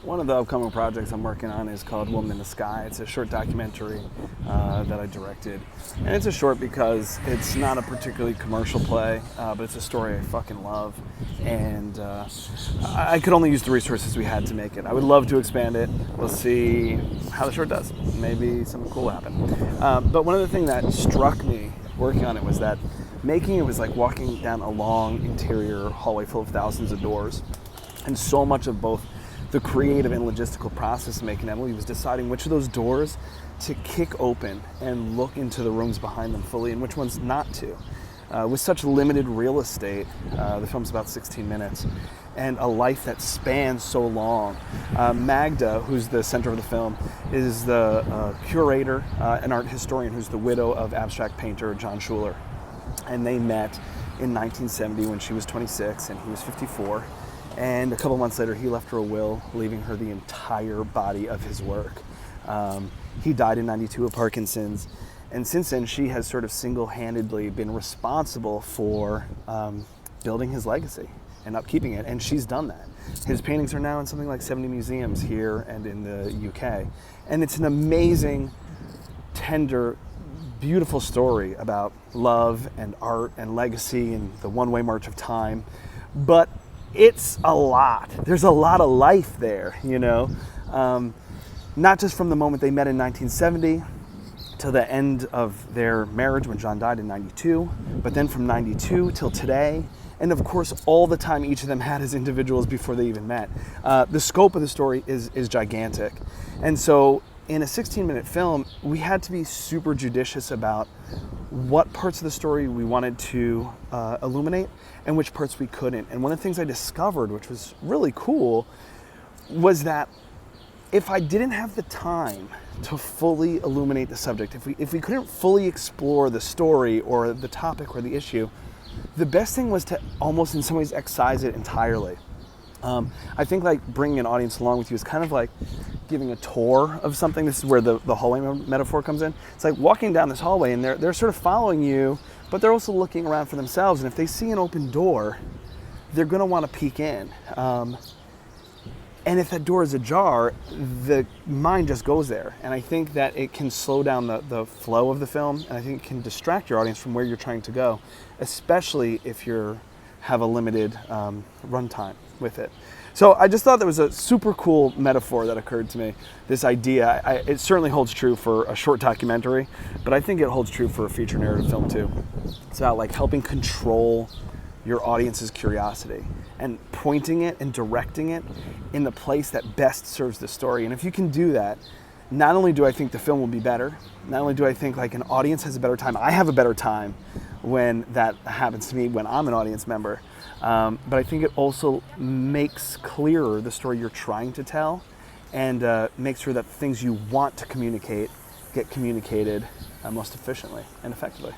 One of the upcoming projects I'm working on is called Woman in the Sky. It's a short documentary that I directed. And it's a short because it's not a particularly commercial play, but it's a story I fucking love. And I could only use the resources we had to make it. I would love to expand it. We'll see how the short does. Maybe something cool will happen. But one of the things that struck me working on it was that making it was like walking down a long interior hallway full of thousands of doors. And so much of both the creative and logistical process of making Emily was deciding which of those doors to kick open and look into the rooms behind them fully and which ones not to. With such limited real estate, the film's about 16 minutes, and a life that spans so long. Magda, who's the center of the film, is the curator, an art historian who's the widow of abstract painter John Schuler. And they met in 1970 when she was 26 and he was 54. And a couple months later, he left her a will, leaving her the entire body of his work. He died in 92 of Parkinson's. And since then, she has sort of single-handedly been responsible for building his legacy and upkeeping it. And she's done that. His paintings are now in something like 70 museums here and in the UK. And it's an amazing, tender, beautiful story about love and art and legacy and the one-way march of time. But it's a lot. There's a lot of life there, you know. Not just from the moment they met in 1970 to the end of their marriage when John died in 92, but then from 92 till today, and of course all the time each of them had as individuals before they even met. The scope of the story is gigantic. And so in a 16-minute film, we had to be super judicious about what parts of the story we wanted to illuminate and which parts we couldn't. And one of the things I discovered, which was really cool, was that if I didn't have the time to fully illuminate the subject, if we couldn't fully explore the story or the topic or the issue, the best thing was to almost in some ways excise it entirely. I think like bringing an audience along with you is kind of like giving a tour of something. This is where the hallway metaphor comes in. It's like walking down this hallway and they're sort of following you, but they're also looking around for themselves. And if they see an open door, they're going to want to peek in. And if that door is ajar, the mind just goes there. And I think that it can slow down the flow of the film, and I think it can distract your audience from where you're trying to go, especially if you have a limited runtime with it. So I just thought that was a super cool metaphor that occurred to me, this idea. It certainly holds true for a short documentary, but I think it holds true for a feature narrative film too. It's about like helping control your audience's curiosity and pointing it and directing it in the place that best serves the story. And if you can do that, not only do I think the film will be better, not only do I think like an audience has a better time, I have a better time when that happens to me when I'm an audience member, but I think it also makes clearer the story you're trying to tell and makes sure that the things you want to communicate get communicated most efficiently and effectively.